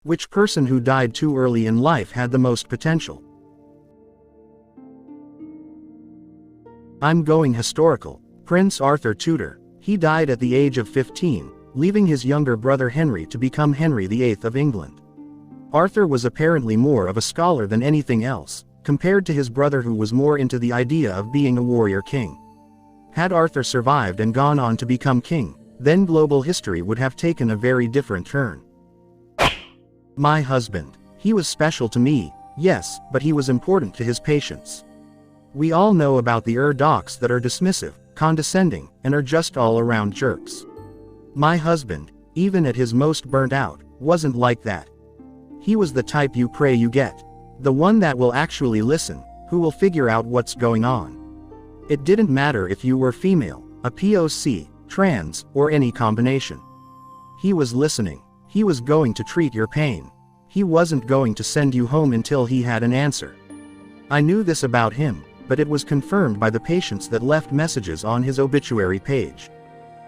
Which person who died too early in life had the most potential? I'm going historical. Prince Arthur Tudor. He died at the age of 15, leaving his younger brother Henry to become Henry VIII of England. Arthur was apparently more of a scholar than anything else, compared to his brother who was more into the idea of being a warrior king. Had Arthur survived and gone on to become king, then global history would have taken a very different turn. My husband. He was special to me, yes, but he was important to his patients. We all know about the docs that are dismissive, condescending, and are just all-around jerks. My husband, even at his most burnt out, wasn't like that. He was the type you pray you get. The one that will actually listen, who will figure out what's going on. It didn't matter if you were female, a POC, trans, or any combination. He was listening. He was going to treat your pain. He wasn't going to send you home until he had an answer. I knew this about him, but it was confirmed by the patients that left messages on his obituary page.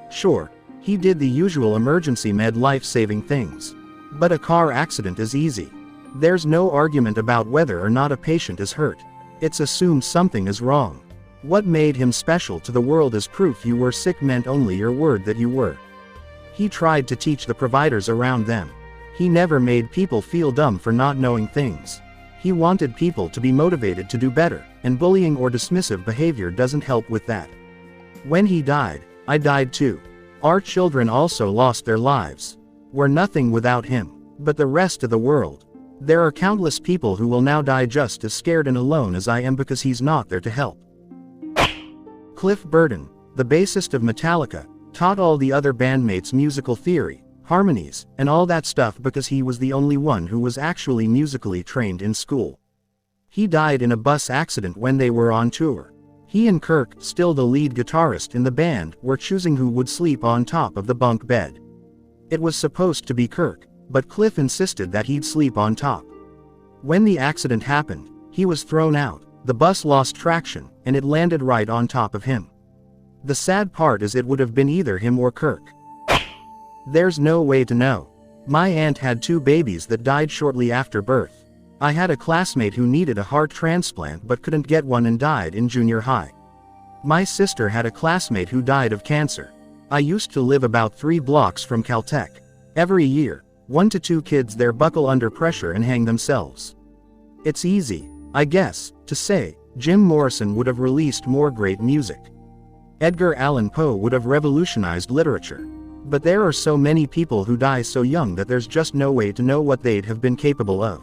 Sure, he did the usual emergency med life-saving things. But a car accident is easy. There's no argument about whether or not a patient is hurt. It's assumed something is wrong. What made him special to the world as proof you were sick meant only your word that you were. He tried to teach the providers around them. He never made people feel dumb for not knowing things. He wanted people to be motivated to do better, and bullying or dismissive behavior doesn't help with that. When he died, I died too. Our children also lost their lives. We're nothing without him. But the rest of the world. There are countless people who will now die just as scared and alone as I am because he's not there to help. Cliff Burton, the bassist of Metallica, taught all the other bandmates musical theory, harmonies, and all that stuff because he was the only one who was actually musically trained in school. He died in a bus accident when they were on tour. He and Kirk, still the lead guitarist in the band, were choosing who would sleep on top of the bunk bed. It was supposed to be Kirk, but Cliff insisted that he'd sleep on top. When the accident happened, he was thrown out, the bus lost traction, and it landed right on top of him. The sad part is it would have been either him or Kirk. There's no way to know. My aunt had 2 babies that died shortly after birth. I had a classmate who needed a heart transplant but couldn't get one and died in junior high. My sister had a classmate who died of cancer. I used to live about 3 blocks from Caltech. Every year, 1 to 2 kids there buckle under pressure and hang themselves. It's easy, I guess, to say, Jim Morrison would have released more great music. Edgar Allan Poe would have revolutionized literature. But there are so many people who die so young that there's just no way to know what they'd have been capable of.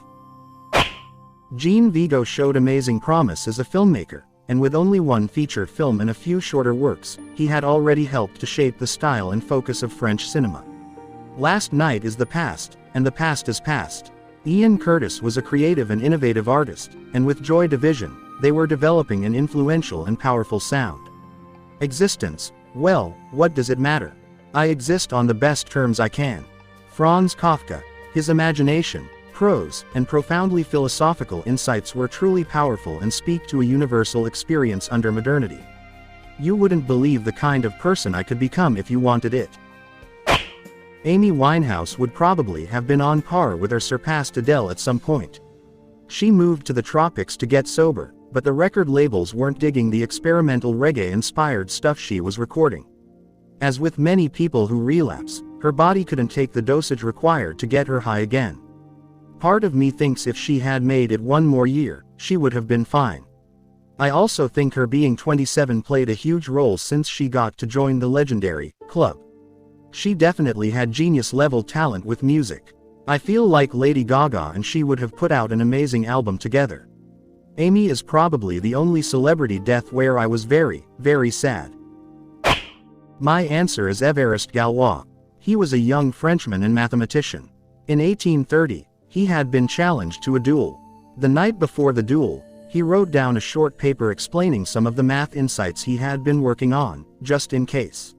Jean Vigo showed amazing promise as a filmmaker, and with only 1 feature film and a few shorter works, he had already helped to shape the style and focus of French cinema. Last night is the past, and the past is past. Ian Curtis was a creative and innovative artist, and with Joy Division, they were developing an influential and powerful sound. Existence, well, what does it matter? I exist on the best terms I can. Franz Kafka, his imagination, prose, and profoundly philosophical insights were truly powerful and speak to a universal experience under modernity. You wouldn't believe the kind of person I could become if you wanted it. Amy Winehouse would probably have been on par with or surpassed Adele at some point. She moved to the tropics to get sober, but the record labels weren't digging the experimental reggae-inspired stuff she was recording. As with many people who relapse, her body couldn't take the dosage required to get her high again. Part of me thinks if she had made it 1 more year, she would have been fine. I also think her being 27 played a huge role since she got to join the legendary club. She definitely had genius-level talent with music. I feel like Lady Gaga and she would have put out an amazing album together. Amy is probably the only celebrity death where I was very, very sad. My answer is Évariste Galois. He was a young Frenchman and mathematician. In 1830, he had been challenged to a duel. The night before the duel, he wrote down a short paper explaining some of the math insights he had been working on, just in case.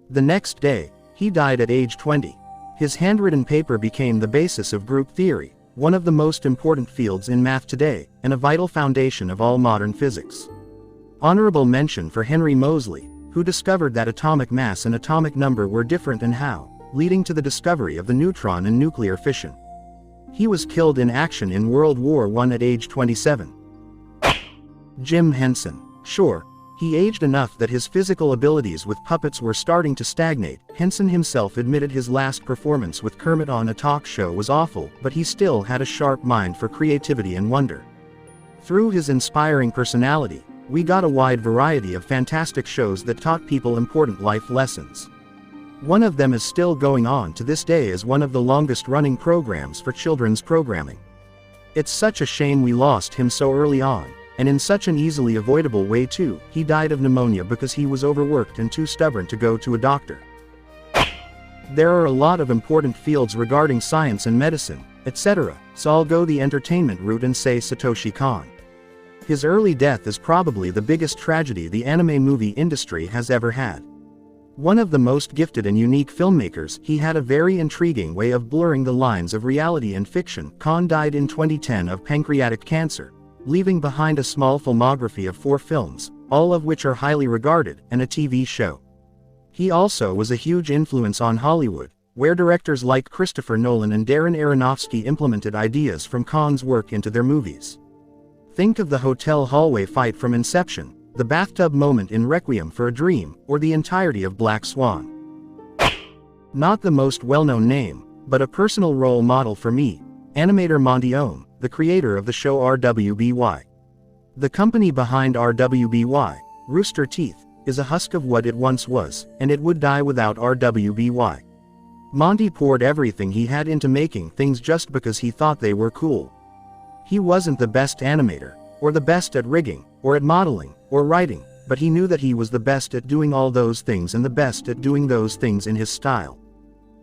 The next day, he died at age 20. His handwritten paper became the basis of group theory, one of the most important fields in math today, and a vital foundation of all modern physics. Honorable mention for Henry Moseley, who discovered that atomic mass and atomic number were different and how, leading to the discovery of the neutron and nuclear fission. He was killed in action in World War I at age 27. Jim Henson. Sure, he aged enough that his physical abilities with puppets were starting to stagnate. Henson himself admitted his last performance with Kermit on a talk show was awful, but he still had a sharp mind for creativity and wonder. Through his inspiring personality, we got a wide variety of fantastic shows that taught people important life lessons. One of them is still going on to this day as one of the longest-running programs for children's programming. It's such a shame we lost him so early on, and in such an easily avoidable way too. He died of pneumonia because he was overworked and too stubborn to go to a doctor. There are a lot of important fields regarding science and medicine, etc., so I'll go the entertainment route and say Satoshi Kon. His early death is probably the biggest tragedy the anime movie industry has ever had. One of the most gifted and unique filmmakers, he had a very intriguing way of blurring the lines of reality and fiction. Kon died in 2010 of pancreatic cancer, leaving behind a small filmography of 4 films, all of which are highly regarded, and a TV show. He also was a huge influence on Hollywood, where directors like Christopher Nolan and Darren Aronofsky implemented ideas from Kon's work into their movies. Think of the hotel hallway fight from Inception, the bathtub moment in Requiem for a Dream, or the entirety of Black Swan. Not the most well-known name, but a personal role model for me, animator Monty Oum, the creator of the show RWBY. The company behind RWBY, Rooster Teeth, is a husk of what it once was, and it would die without RWBY. Monty poured everything he had into making things just because he thought they were cool. He wasn't the best animator, or the best at rigging, or at modeling, or writing, but he knew that he was the best at doing all those things and the best at doing those things in his style.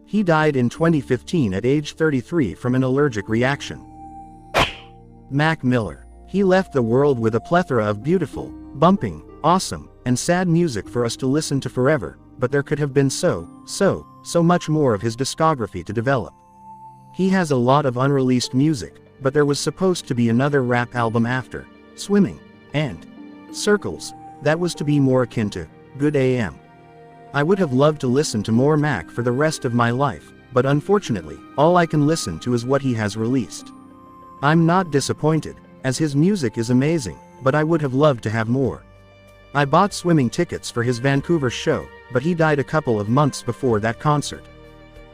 He died in 2015 at age 33 from an allergic reaction. Mac Miller. He left the world with a plethora of beautiful, bumping, awesome, and sad music for us to listen to forever, but there could have been so much more of his discography to develop. He has a lot of unreleased music, but there was supposed to be another rap album after Swimming and Circles that was to be more akin to Good AM. I would have loved to listen to more Mac for the rest of my life, but unfortunately, all I can listen to is what he has released. I'm not disappointed, as his music is amazing, but I would have loved to have more. I bought swimming tickets for his Vancouver show, but he died a couple of months before that concert.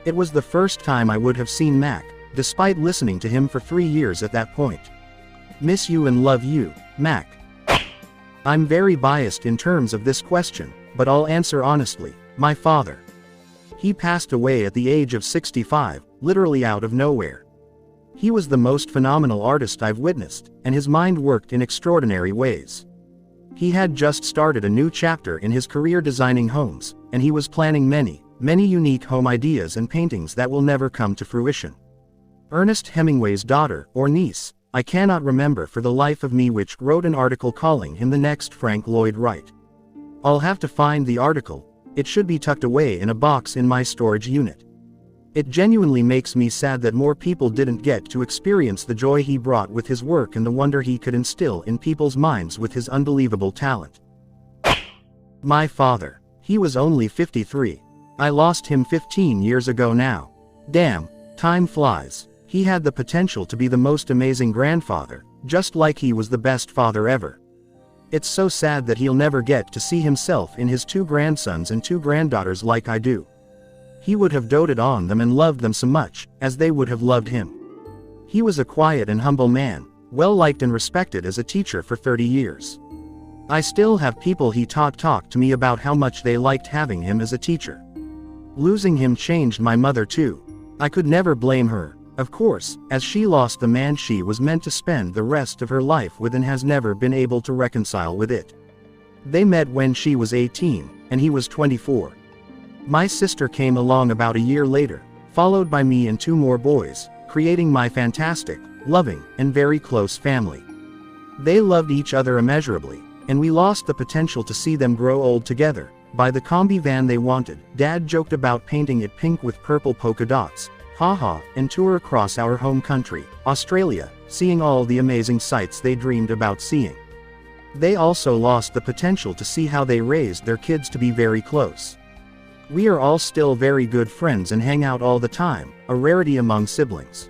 It was the first time I would have seen Mac, despite listening to him for 3 years at that point. Miss you and love you, Mac. I'm very biased in terms of this question, but I'll answer honestly, my father. He passed away at the age of 65, literally out of nowhere. He was the most phenomenal artist I've witnessed, and his mind worked in extraordinary ways. He had just started a new chapter in his career designing homes, and he was planning many unique home ideas and paintings that will never come to fruition. Ernest Hemingway's daughter, or niece, I cannot remember for the life of me, which wrote an article calling him the next Frank Lloyd Wright. I'll have to find the article. It should be tucked away in a box in my storage unit. It genuinely makes me sad that more people didn't get to experience the joy he brought with his work and the wonder he could instill in people's minds with his unbelievable talent. My father. He was only 53. I lost him 15 years ago now. Damn, time flies. He had the potential to be the most amazing grandfather, just like he was the best father ever. It's so sad that he'll never get to see himself in his 2 grandsons and 2 granddaughters like I do. He would have doted on them and loved them so much, as they would have loved him. He was a quiet and humble man, well liked and respected as a teacher for 30 years. I still have people he taught talk to me about how much they liked having him as a teacher. Losing him changed my mother too. I could never blame her, of course, as she lost the man she was meant to spend the rest of her life with and has never been able to reconcile with it. They met when she was 18, and he was 24. My sister came along about a year later, followed by me and 2 more boys, creating my fantastic, loving, and very close family. They loved each other immeasurably, and we lost the potential to see them grow old together. Buy the combi van they wanted, Dad joked about painting it pink with purple polka dots, haha, and tour across our home country, Australia, seeing all the amazing sights they dreamed about seeing. They also lost the potential to see how they raised their kids to be very close. We are all still very good friends and hang out all the time, a rarity among siblings.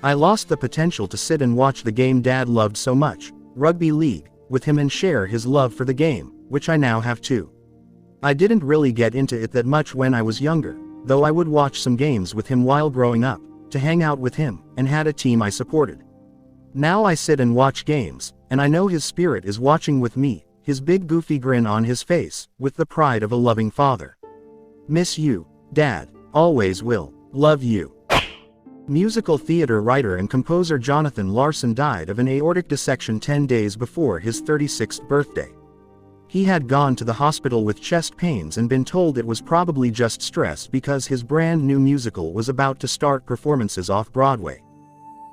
I lost the potential to sit and watch the game Dad loved so much, rugby league, with him and share his love for the game, which I now have too. I didn't really get into it that much when I was younger, though I would watch some games with him while growing up, to hang out with him, and had a team I supported. Now I sit and watch games, and I know his spirit is watching with me, his big goofy grin on his face, with the pride of a loving father. Miss you, Dad, always will, love you. Musical theater writer and composer Jonathan Larson died of an aortic dissection 10 days before his 36th birthday. He had gone to the hospital with chest pains and been told it was probably just stress because his brand new musical was about to start performances off-Broadway.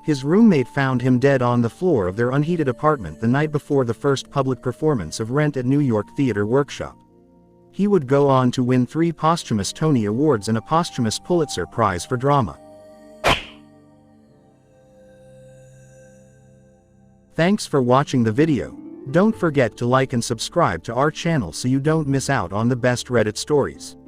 His roommate found him dead on the floor of their unheated apartment the night before the first public performance of Rent at New York Theater Workshop. He would go on to win 3 posthumous Tony Awards and a posthumous Pulitzer Prize for Drama. Thanks for watching the video. Don't forget to like and subscribe to our channel so you don't miss out on the best Reddit stories.